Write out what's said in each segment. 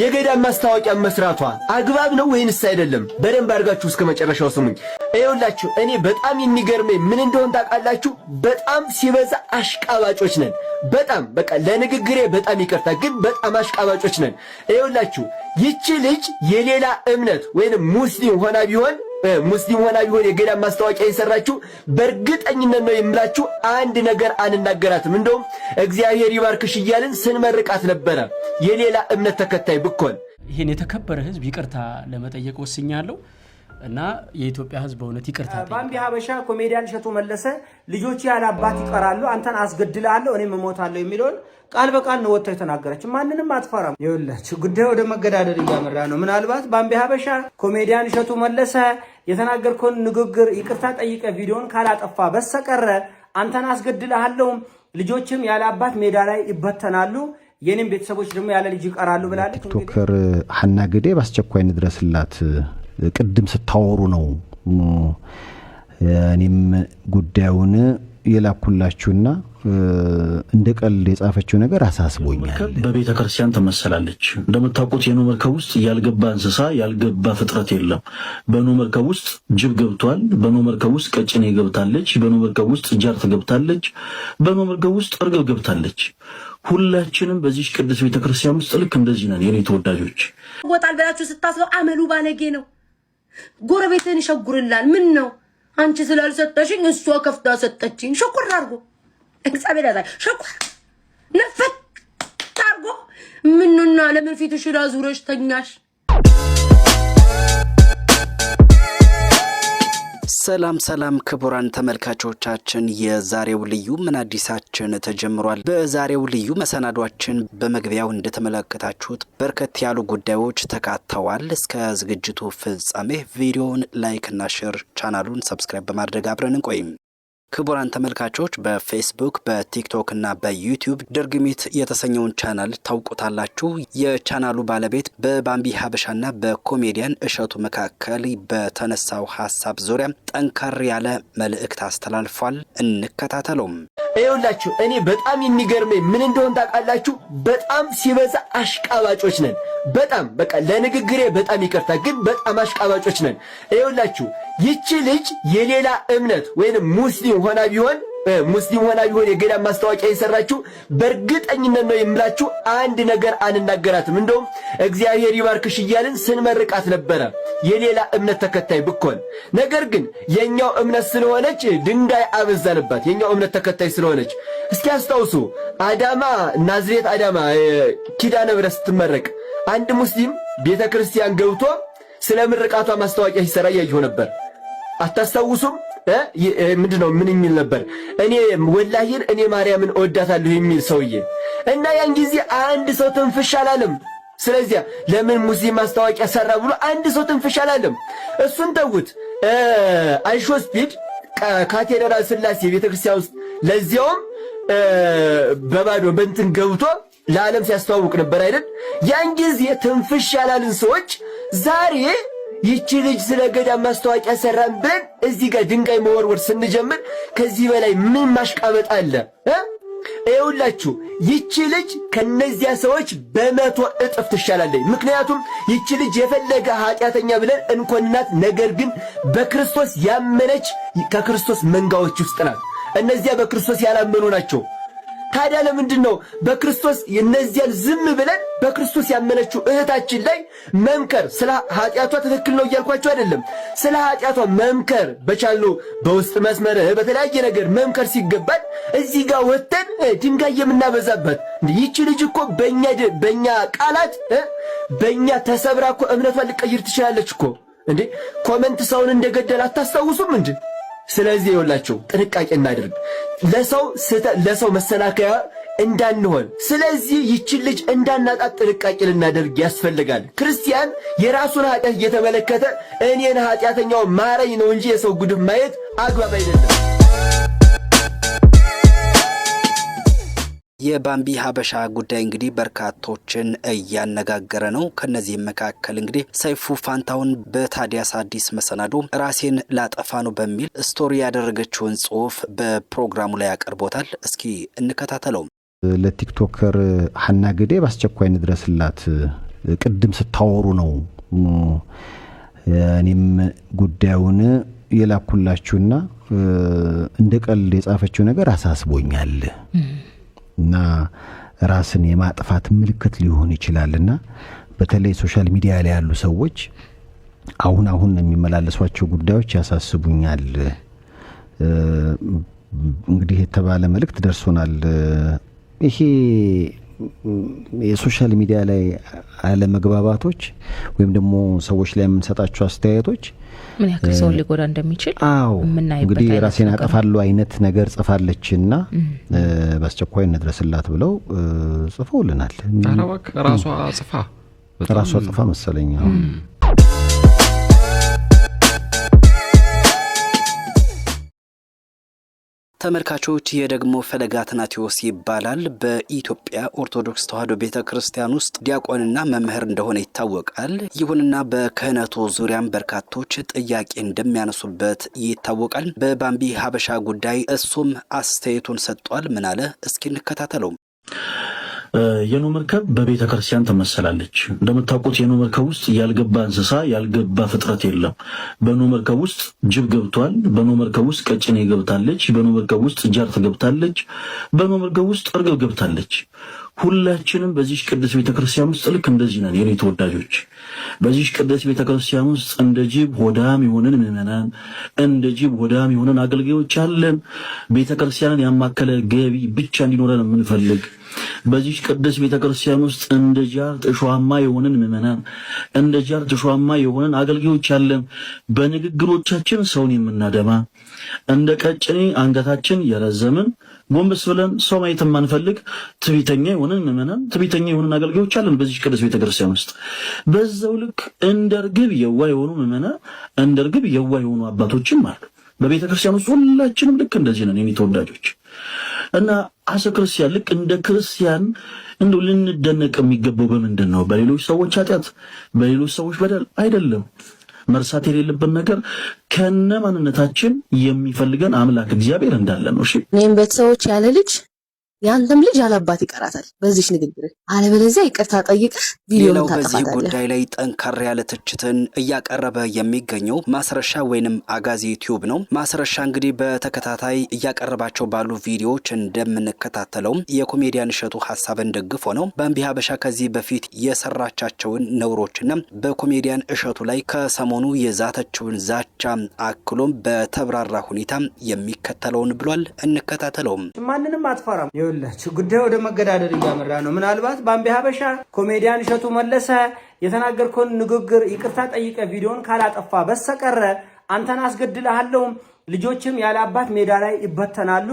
የገዳም ማስታወቂያ መስራቷ አግባብ ነው ወይንስ አይደለም? በደንብ አድርጋችሁ እስከ መጨረሻው ስሙኝ። ይኸውላችሁ እኔ በጣም የሚገርመኝ ምን እንደሆነ ታውቃላችሁ? በጣም ሲበዛ አሽቃባጮች ነን። በጣም በቃ ለንግግሬ በጣም ይቅርታ፣ ግን በጣም አሽቃባጮች ነን። ይኸውላችሁ ይቺ ልጅ የሌላ እምነት ወይንም ሙስሊም ሆና ቢሆን የገዳም ማስታወቂያ የሰራችሁ በእርግጠኝነት ነው የምላችሁ አንድ ነገር አንናገራትም። እንደውም እግዚአብሔር ይባርክሽ እያልን ስንመርቃት ነበረ የሌላ እምነት ተከታይ ብኮን። ይሄን የተከበረ ህዝብ ይቅርታ ለመጠየቅ ወስኛለሁ እና የኢትዮጵያ ህዝብ በእውነት ይቅርታ ባምቢ ሀበሻ ኮሜዲያን እሸቱ መለሰ ልጆች ያለ አባት ይቀራሉ አንተን አስገድላለሁ እኔም እሞታለሁ የሚለውን ቃል በቃል ነው ወጥቶ የተናገረች። ማንንም አትፈራም። ይኸውላችሁ ጉዳዩ ወደ መገዳደል እያመራ ነው። ምናልባት ባምቢ ሀበሻ ኮሜዲያን እሸቱ መለሰ የተናገርከውን ንግግር ይቅርታ ጠይቀ ቪዲዮን ካላጠፋ በስተቀር አንተን አስገድላለሁ ልጆችም ያለ አባት ሜዳ ላይ ይበተናሉ የኔም ቤተሰቦች ደግሞ ያለ ልጅ ይቀራሉ ብላለች። ቲክቶከር ሐና ግዴ ባስቸኳይ እንድረስላት ቅድም ስታወሩ ነው እኔም ጉዳዩን የላኩላችሁና እንደ ቀልድ የጻፈችው ነገር አሳስቦኛል። በቤተ ክርስቲያን ተመሰላለች። እንደምታውቁት የኖህ መርከብ ውስጥ ያልገባ እንስሳ ያልገባ ፍጥረት የለም። በኖህ መርከብ ውስጥ ጅብ ገብቷል። በኖህ መርከብ ውስጥ ቀጭኔ ገብታለች። በኖህ መርከብ ውስጥ ጃርት ገብታለች። በኖህ መርከብ ውስጥ እርግብ ገብታለች። ሁላችንም በዚህ ቅዱስ ቤተ ክርስቲያን ውስጥ ልክ እንደዚህ ነን። የኔ ተወዳጆች ወጣል ብላችሁ ስታስበው አመሉ ባለጌ ነው። ጎረቤትን ይሸጉርላል። ምን ነው አንቺ ስላልሰጠሽኝ እሷ ከፍታ ሰጠችኝ። ሸኩር አርጎ እግዚአብሔር ያዛይ ሸኩር ነፈት አርጎ ምንና ለምን ፊትሽ ላዙረሽ ተኛሽ? ሰላም ሰላም ክቡራን ተመልካቾቻችን የዛሬው ልዩ ምን አዲሳችን ተጀምሯል። በዛሬው ልዩ መሰናዷችን በመግቢያው እንደተመለከታችሁት በርከት ያሉ ጉዳዮች ተካተዋል። እስከ ዝግጅቱ ፍጻሜ ቪዲዮውን ላይክ እና ሼር ቻናሉን ሰብስክራይብ በማድረግ አብረን እንቆይ። ክቡራን ተመልካቾች በፌስቡክ በቲክቶክ እና በዩቲዩብ ድርግሚት የተሰኘውን ቻናል ታውቁታላችሁ። የቻናሉ ባለቤት በባምቢ ሀበሻና በኮሜዲያን እሸቱ መካከል በተነሳው ሐሳብ ዙሪያ ጠንካራ ያለ መልእክት አስተላልፏል። እንከታተለውም። ይኸውላችሁ እኔ በጣም የሚገርመኝ ምን እንደሆነ ታውቃላችሁ? በጣም ሲበዛ አሽቃባጮች ነን። በጣም በቃ ለንግግሬ በጣም ይቅርታ፣ ግን በጣም አሽቃባጮች ነን። ይኸውላችሁ ይቺ ልጅ የሌላ እምነት ወይንም ሙስሊም ሆና ቢሆን የገዳም ማስታወቂያ የሰራችሁ በእርግጠኝነት ነው የምላችሁ አንድ ነገር አንናገራትም። እንደውም እግዚአብሔር ይባርክሽ እያልን ስንመርቃት ነበረ የሌላ እምነት ተከታይ ብኮን። ነገር ግን የኛው እምነት ስለሆነች ድንጋይ አበዛንባት። የኛው እምነት ተከታይ ስለሆነች እስኪ አስታውሱ፣ ናዝሬት አዳማ ኪዳነ ምሕረት ስትመረቅ አንድ ሙስሊም ቤተክርስቲያን ገብቶ ስለ ምርቃቷ ማስታወቂያ ሲሰራ ያየው ነበር። አታስታውሱም? ምንድነው ምን የሚል ነበር? ወላሂን እኔ ማርያምን እወዳታለሁ የሚል ሰውዬ እና ያን ጊዜ አንድ ሰው ትንፍሽ አላለም። ስለዚህ ለምን ሙስሊም ማስታወቂያ ሰራ ብሎ አንድ ሰው ትንፍሽ አላለም። እሱን ተውት። አይሾ ስፒድ ካቴድራል ስላሴ ቤተክርስቲያን ውስጥ ለዚያውም በባዶ በእንትን ገብቶ ለዓለም ሲያስተዋውቅ ነበር አይደል? ያን ጊዜ ትንፍሽ ያላልን ሰዎች ዛሬ ይቺ ልጅ ስለ ገዳም ማስታወቂያ ሰራን ብለን እዚህ ጋር ድንጋይ መወርወር ስንጀምር ከዚህ በላይ ምን ማሽቃበጥ አለ? ይኸውላችሁ ይቺ ልጅ ከነዚያ ሰዎች በመቶ እጥፍ ትሻላለች። ምክንያቱም ይቺ ልጅ የፈለገ ኃጢአተኛ ብለን እንኮንናት፣ ነገር ግን በክርስቶስ ያመነች ከክርስቶስ መንጋዎች ውስጥ ናት። እነዚያ በክርስቶስ ያላመኑ ናቸው። ታዲያ ለምንድን ነው በክርስቶስ እነዚያን ዝም ብለን በክርስቶስ ያመነችው እህታችን ላይ መምከር? ስለ ኃጢአቷ ትክክል ነው እያልኳቸው አይደለም። ስለ ኃጢአቷ መምከር በቻልነው በውስጥ መስመር በተለያየ ነገር መምከር ሲገባል እዚህ ጋር ወተን ድንጋይ የምናበዛበት። ይቺ ልጅ እኮ በእኛ ቃላት በእኛ ተሰብራ እኮ እምነቷን ልቀይር ትችላለች እኮ። ኮመንት ሰውን እንደገደል አታስታውሱም እንዴ? ስለዚህ ይኸውላችሁ ጥንቃቄ እናድርግ፣ ለሰው መሰናከያ እንዳንሆን። ስለዚህ ይችን ልጅ እንዳናጣት ጥንቃቄ ልናደርግ ያስፈልጋል። ክርስቲያን የራሱን ኃጢአት እየተመለከተ እኔን ኃጢአተኛው ማረኝ ነው እንጂ የሰው ጉድፍ ማየት አግባብ አይደለም። የባምቢ ሀበሻ ጉዳይ እንግዲህ በርካቶችን እያነጋገረ ነው። ከነዚህም መካከል እንግዲህ ሰይፉ ፋንታውን በታዲያስ አዲስ መሰናዶ ራሴን ላጠፋ ነው በሚል ስቶሪ ያደረገችውን ጽሑፍ በፕሮግራሙ ላይ ያቀርቦታል። እስኪ እንከታተለው። ለቲክቶከር ሐና ግዴ ባስቸኳይ እንድረስላት ቅድም ስታወሩ ነው እኔም ጉዳዩን የላኩላችሁና እንደ ቀልድ የጻፈችው ነገር አሳስቦኛል እና ራስን የማጥፋት ምልክት ሊሆን ይችላልና በተለይ ሶሻል ሚዲያ ላይ ያሉ ሰዎች አሁን የሚመላለሷቸው ጉዳዮች ያሳስቡኛል። እንግዲህ የተባለ መልእክት ደርሶናል። ይሄ የሶሻል ሚዲያ ላይ አለመግባባቶች ወይም ደግሞ ሰዎች ላይ የምንሰጣቸው አስተያየቶች ምን ያክል ሰው ሊጎዳ እንደሚችል እንግዲህ ራሴን አጠፋለሁ አይነት ነገር ጽፋለችና በአስቸኳይ እንድረስላት ብለው ጽፈውልናል። አራዋክ ራሷ ጽፋ መሰለኝ። ተመልካቾች የደግሞ ፈለገ አትናቴዎስ ይባላል። በኢትዮጵያ ኦርቶዶክስ ተዋሕዶ ቤተክርስቲያን ውስጥ ዲያቆንና መምህር እንደሆነ ይታወቃል። ይሁንና በክህነቱ ዙሪያም በርካቶች ጥያቄ እንደሚያነሱበት ይታወቃል። በባምቢ ሀበሻ ጉዳይ እሱም አስተያየቱን ሰጥቷል። ምን አለ? እስኪ እንከታተለው። የኖህ መርከብ በቤተ ክርስቲያን ትመሰላለች። እንደምታውቁት የኖህ መርከብ ውስጥ ያልገባ እንስሳ ያልገባ ፍጥረት የለም። በኖህ መርከብ ውስጥ ጅብ ገብቷል። በኖህ መርከብ ውስጥ ቀጭኔ ገብታለች። በኖህ መርከብ ውስጥ ጃርት ገብታለች። በኖህ መርከብ ውስጥ እርግብ ገብታለች። ሁላችንም በዚህ ቅዱስ ቤተክርስቲያን ውስጥ ልክ እንደዚህ ነን። የኔ ተወዳጆች በዚህ ቅዱስ ቤተክርስቲያን ውስጥ እንደ ጅብ ሆዳም የሆነን ምዕመናን፣ እንደ ጅብ ሆዳም የሆነን አገልጋዮች አለን። ቤተክርስቲያንን ያማከለ ገቢ ብቻ እንዲኖረን የምንፈልግ በዚህ ቅዱስ ቤተክርስቲያን ውስጥ እንደ ጃር ጥሿማ የሆነን ምዕመናን፣ እንደ ጃር ጥሿማ የሆነን አገልጋዮች አለን። በንግግሮቻችን ሰውን የምናደማ እንደ ቀጭኔ አንገታችን የረዘምን ጎንበስ ብለን ሰው ማየት የማንፈልግ ትዕቢተኛ የሆነን ምዕመናን፣ ትዕቢተኛ የሆነን አገልጋዮች አለን በዚህ ቅዱስ ቤተክርስቲያን ውስጥ። በዛው ልክ እንደ ርግብ የዋህ የሆኑ ምዕመናን፣ እንደ ርግብ የዋህ የሆኑ አባቶችም አሉ በቤተክርስቲያን ውስጥ። ሁላችንም ልክ እንደዚህ ነን የኔ ተወዳጆች። እና አሰ ክርስቲያን ልክ እንደ ክርስቲያን እንደው ልንደነቅ የሚገባው በምንድን ነው? በሌሎች ሰዎች ኃጢአት፣ በሌሎች ሰዎች በደል አይደለም። መርሳት የሌለብን ነገር ከነ ማንነታችን የሚፈልገን አምላክ እግዚአብሔር እንዳለ ነው። እሺ እኔም ቤተሰቦች ያለ ልጅ ያንተም ልጅ ያለባት ይቀራታል በዚህ ንግግር፣ አለበለዚያ ይቅርታ ጠይቀህ ቪዲዮን ታጠፋታለህ። በዚህ ጉዳይ ላይ ጠንካራ ያለ ትችትን እያቀረበ የሚገኘው ማስረሻ ወይንም አጋዚ ዩቲዩብ ነው። ማስረሻ እንግዲህ በተከታታይ እያቀረባቸው ባሉ ቪዲዮዎች እንደምንከታተለው የኮሜዲያን እሸቱ ሐሳብን ደግፎ ነው። ባምቢ ሀበሻ ከዚህ በፊት የሰራቻቸውን ነውሮችና በኮሜዲያን እሸቱ ላይ ከሰሞኑ የዛተችውን ዛቻ አክሎም በተብራራ ሁኔታ የሚከተለውን ብሏል። እንከታተለውም። ማንንም አትፈራም። ይኸውላችሁ ጉዳዩ ወደ መገዳደር እያመራ ነው። ምናልባት ባምቢ ሀበሻ ኮሜዲያን እሸቱ መለሰ የተናገርከውን ንግግር ይቅርታ ጠይቀ ቪዲዮን ካላጠፋ በስተቀር አንተን አስገድልሃለሁ፣ ልጆችም ያለ አባት ሜዳ ላይ ይበተናሉ፣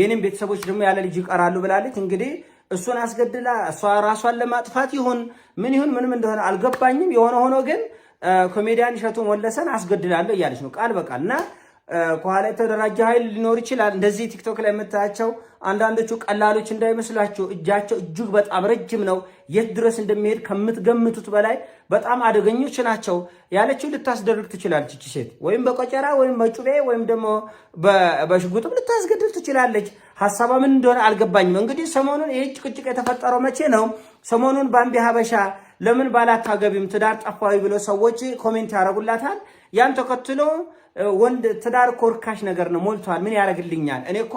የኔም ቤተሰቦች ደግሞ ያለ ልጅ ይቀራሉ ብላለች። እንግዲህ እሱን አስገድላ እሷ ራሷን ለማጥፋት ይሁን ምን ይሁን ምንም እንደሆነ አልገባኝም። የሆነ ሆኖ ግን ኮሜዲያን እሸቱ መለሰን አስገድላለሁ እያለች ነው ቃል በቃልና ከኋላ የተደራጀ ኃይል ሊኖር ይችላል። እንደዚህ ቲክቶክ ላይ የምታያቸው አንዳንዶቹ ቀላሎች እንዳይመስላችሁ እጃቸው እጅግ በጣም ረጅም ነው። የት ድረስ እንደሚሄድ ከምትገምቱት በላይ በጣም አደገኞች ናቸው። ያለችው ልታስደርግ ትችላለች እቺ ሴት፣ ወይም በቆጨራ ወይም በጩቤ ወይም ደግሞ በሽጉጥም ልታስገድል ትችላለች። ሐሳቧ ምን እንደሆነ አልገባኝም። እንግዲህ ሰሞኑን ይሄ ጭቅጭቅ የተፈጠረው መቼ ነው? ሰሞኑን ባምቢ ሀበሻ ለምን ባላታገቢም ትዳር ጠፋዊ ብሎ ሰዎች ኮሜንት ያደርጉላታል። ያን ተከትሎ ወንድ ትዳር ኮርካሽ ነገር ነው ሞልቷል። ምን ያደርግልኛል? እኔ እኮ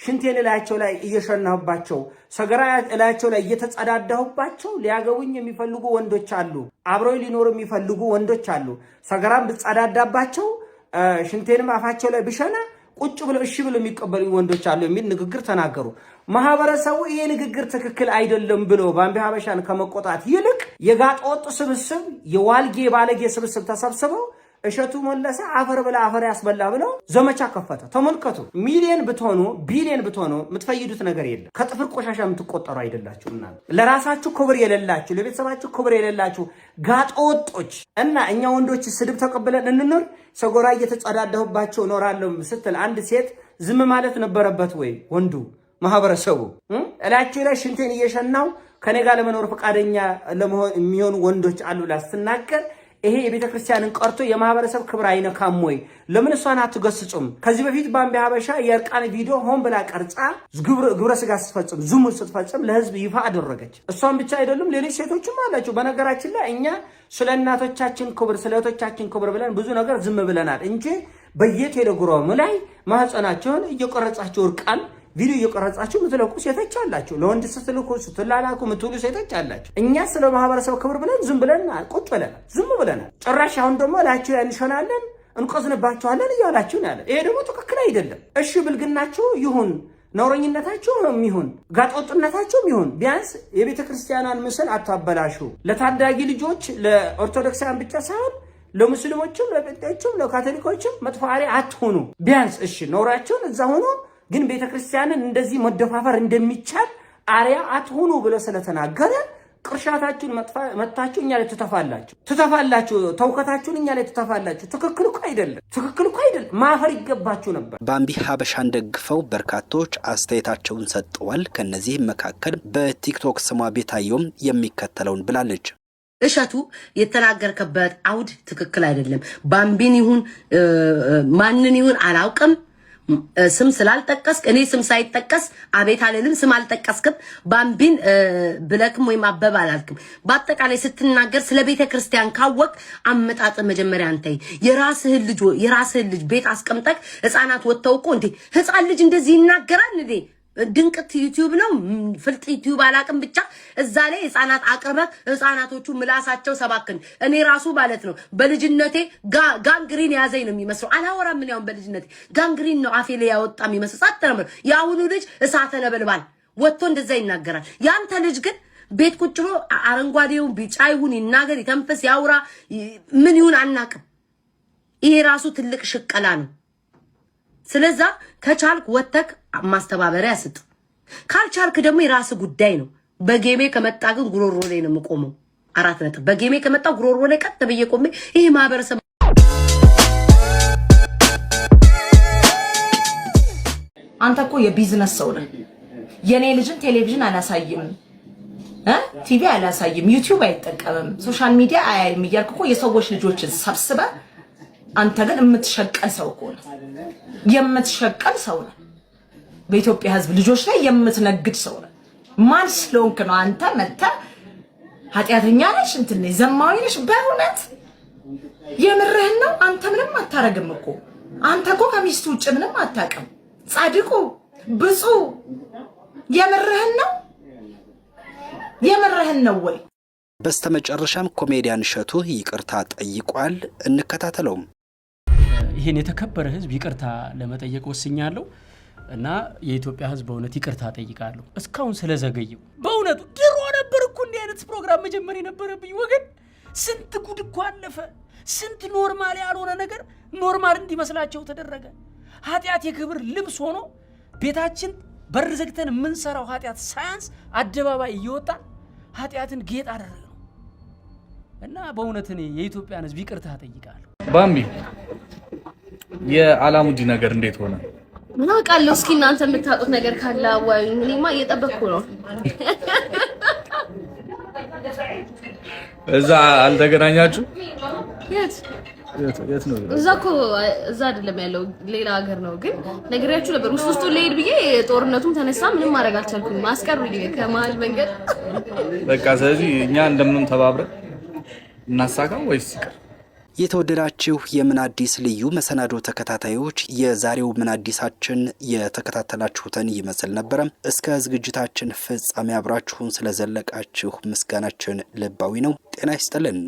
ሽንቴን እላያቸው ላይ እየሸናሁባቸው ሰገራ እላያቸው ላይ እየተጸዳዳሁባቸው ሊያገቡኝ የሚፈልጉ ወንዶች አሉ። አብረው ሊኖሩ የሚፈልጉ ወንዶች አሉ። ሰገራም ብጸዳዳባቸው ሽንቴንም አፋቸው ላይ ብሸና ቁጭ ብለው እሺ ብለው የሚቀበሉ ወንዶች አሉ የሚል ንግግር ተናገሩ። ማህበረሰቡ ይሄ ንግግር ትክክል አይደለም ብሎ ባምቢ ሀበሻን ከመቆጣት ይልቅ የጋጠወጥ ስብስብ የዋልጌ ባለጌ ስብስብ ተሰብስበው እሸቱ መለሰ አፈር ብላ አፈር ያስበላ ብለው ዘመቻ ከፈተ። ተመልከቱ። ሚሊየን ብትሆኑ ቢሊየን ብትሆኑ የምትፈይዱት ነገር የለም። ከጥፍር ቆሻሻ የምትቆጠሩ አይደላችሁ። እና ለራሳችሁ ክብር የሌላችሁ ለቤተሰባችሁ ክብር የሌላችሁ ጋጠወጦች እና እኛ ወንዶች ስድብ ተቀብለን እንኖር ሰጎራ እየተጸዳዳሁባቸው እኖራለሁ ስትል አንድ ሴት ዝም ማለት ነበረበት ወይ? ወንዱ ማህበረሰቡ እላችሁ ላይ ሽንቴን እየሸናው ከኔ ጋር ለመኖር ፈቃደኛ ለመሆን የሚሆኑ ወንዶች አሉ ላስትናገር ይሄ የቤተክርስቲያንን ቀርቶ የማህበረሰብ ክብር አይነካም ወይ? ለምን እሷን አትገስጹም? ከዚህ በፊት ባምቢ ሀበሻ የእርቃን ቪዲዮ ሆን ብላ ቀርጻ ግብረ ስጋ ስትፈጽም ዝሙት ስትፈጽም ለህዝብ ይፋ አደረገች። እሷን ብቻ አይደሉም ሌሎች ሴቶችም አላቸው። በነገራችን ላይ እኛ ስለ እናቶቻችን ክብር ስለ እህቶቻችን ክብር ብለን ብዙ ነገር ዝም ብለናል እንጂ በየቴሌግራሙ ላይ ማህፀናቸውን እየቀረጻቸው እርቃን ቪዲዮ እየቀረጻችሁ ምትለቁ ሴቶች አላችሁ። ለወንድ ስትልኩ ስትላላኩ ምትሉ ሴቶች አላችሁ። እኛ ስለ ማህበረሰብ ክብር ብለን ዝም ብለን ቁጭ ብለናል፣ ዝም ብለናል። ጭራሽ አሁን ደግሞ ላችሁ ያንሾናለን እንቆዝንባችኋለን እያላችሁ ነው ያለ። ይሄ ደግሞ ትክክል አይደለም። እሺ ብልግናችሁ ይሁን ነውረኝነታችሁ ይሁን ጋጠወጥነታችሁ ይሁን ቢያንስ የቤተ ክርስቲያኗን ምስል አታበላሹ። ለታዳጊ ልጆች ለኦርቶዶክሳውያን ብቻ ሳይሆን ለሙስሊሞችም ለጴንጤዎችም ለካቶሊኮችም መጥፎ አርአያ አትሆኑ። ቢያንስ እሺ ነውራችሁን እዛ ሆኖ ግን ቤተክርስቲያንን እንደዚህ መደፋፈር እንደሚቻል አርያ አትሆኑ ብሎ ስለተናገረ ቅርሻታችሁን መታችሁ እኛ ላይ ትተፋላችሁ ተውከታችሁን እኛ ላይ ትተፋላችሁ። ትክክል እኮ አይደለም። ማፈር ይገባችሁ ነበር። ባምቢ ሀበሻን ደግፈው በርካቶች አስተያየታቸውን ሰጥተዋል። ከነዚህም መካከል በቲክቶክ ስሟ ቤታየውም የሚከተለውን ብላለች። እሸቱ የተናገርከበት አውድ ትክክል አይደለም። ባምቢን ይሁን ማንን ይሁን አላውቅም። ስም ስላልጠቀስክ እኔ ስም ሳይጠቀስ አቤት አልልም። ስም አልጠቀስክም። ባምቢን ብለክም ወይም አበባ አላልክም። በአጠቃላይ ስትናገር ስለ ቤተ ክርስቲያን ካወቅ አመጣጥ መጀመሪያ አንተ የራስህን ልጅ ቤት አስቀምጠክ ህፃናት ወጥተው እኮ እንዴ ህፃን ልጅ እንደዚህ ይናገራል እንዴ? ድንቅት ዩቲዩብ ነው ፍልጥ ዩቲዩብ አላቅም። ብቻ እዛ ላይ ህፃናት አቅርበክ ህፃናቶቹ ምላሳቸው ሰባክን። እኔ ራሱ ማለት ነው በልጅነቴ ጋንግሪን ያዘኝ ነው የሚመስለው። አላወራም ምን ያውን በልጅነቴ ጋንግሪን ነው አፌ ላይ ያወጣ የሚመስለው። ሳተነበር ያሁኑ ልጅ እሳተ ነበልባል ወጥቶ እንደዛ ይናገራል። ያንተ ልጅ ግን ቤት ቁጭ ብሎ አረንጓዴው ቢጫ ይሁን ይናገር ይተንፈስ ያውራ ምን ይሁን አናቅም። ይሄ ራሱ ትልቅ ሽቀላ ነው። ስለዛ ከቻልክ ወተክ ማስተባበሪያ ስጥ፣ ካልቻልክ ደግሞ የራስ ጉዳይ ነው። በጌሜ ከመጣ ግን ጉሮሮ ላይ ነው የምቆመው። 4 ነጥብ። በጌሜ ከመጣ ጉሮሮ ላይ ቀጥ ብዬ ቆሜ ይሄ ማህበረሰብ አንተ እኮ የቢዝነስ ሰው ነህ። የኔ ልጅን ቴሌቪዥን አላሳይም ቲቪ አላሳይም ዩቲዩብ አይጠቀምም ሶሻል ሚዲያ አያይም እያልክ እኮ የሰዎች ልጆችን ሰብስበ አንተ ግን የምትሸቀል ሰው እኮ ነው። የምትሸቀል ሰው ነው። በኢትዮጵያ ህዝብ ልጆች ላይ የምትነግድ ሰው ነው። ማን ስለሆንክ ነው አንተ መጣ ኃጢያተኛ ነሽ እንትን ነሽ ዘማዊ ነሽ? በእውነት የምርህን ነው? አንተ ምንም አታረግም እኮ። አንተ እኮ ከሚስቱ ውጭ ምንም አታውቅም። ጻድቁ ብፁ የምርህን ነው ወይ? በስተመጨረሻም ኮሜዲያን እሸቱ ይቅርታ ጠይቋል። እንከታተለውም። ይሄን የተከበረ ህዝብ ይቅርታ ለመጠየቅ ወስኛለሁ እና የኢትዮጵያ ህዝብ በእውነት ይቅርታ ጠይቃለሁ። እስካሁን ስለዘገየው በእውነቱ ድሮ ነበር እኮ እንዲህ አይነት ፕሮግራም መጀመሪያ ነበረብኝ ወገን። ስንት ጉድ እኮ አለፈ። ስንት ኖርማል ያልሆነ ነገር ኖርማል እንዲመስላቸው ተደረገ። ኃጢአት የክብር ልብስ ሆኖ ቤታችን በር ዘግተን የምንሰራው ኃጢአት ሳያንስ አደባባይ እየወጣ ኃጢአትን ጌጥ አደረገ ነው እና በእውነት እኔ የኢትዮጵያን ህዝብ ይቅርታ ጠይቃለሁ። ባምቢ የአላሙዲ ነገር እንዴት ሆነ? ምን አውቃለሁ። እስኪ እናንተ የምታውቁት ነገር ካለ አዋዩኝ። እኔማ እየጠበቅኩ ነው። እዛ አልተገናኛችሁ? የት ነው? እዛ እኮ እዛ አይደለም ያለው ሌላ ሀገር ነው። ግን ነግሬያችሁ ነበር ውስጥ ልሄድ ብዬ ጦርነቱም ተነሳ። ምንም ማድረግ አልቻልኩም። አስቀሩኝ ከመሀል መንገድ። በቃ ስለዚህ እኛ እንደምንም ተባብረን እናሳካው ወይስ ይቀር? የተወደዳችሁ የምን አዲስ ልዩ መሰናዶ ተከታታዮች የዛሬው ምን አዲሳችን የተከታተላችሁትን ይመስል ነበር። እስከ ዝግጅታችን ፍጻሜ አብራችሁን ስለዘለቃችሁ ምስጋናችን ልባዊ ነው። ጤና ይስጥልን።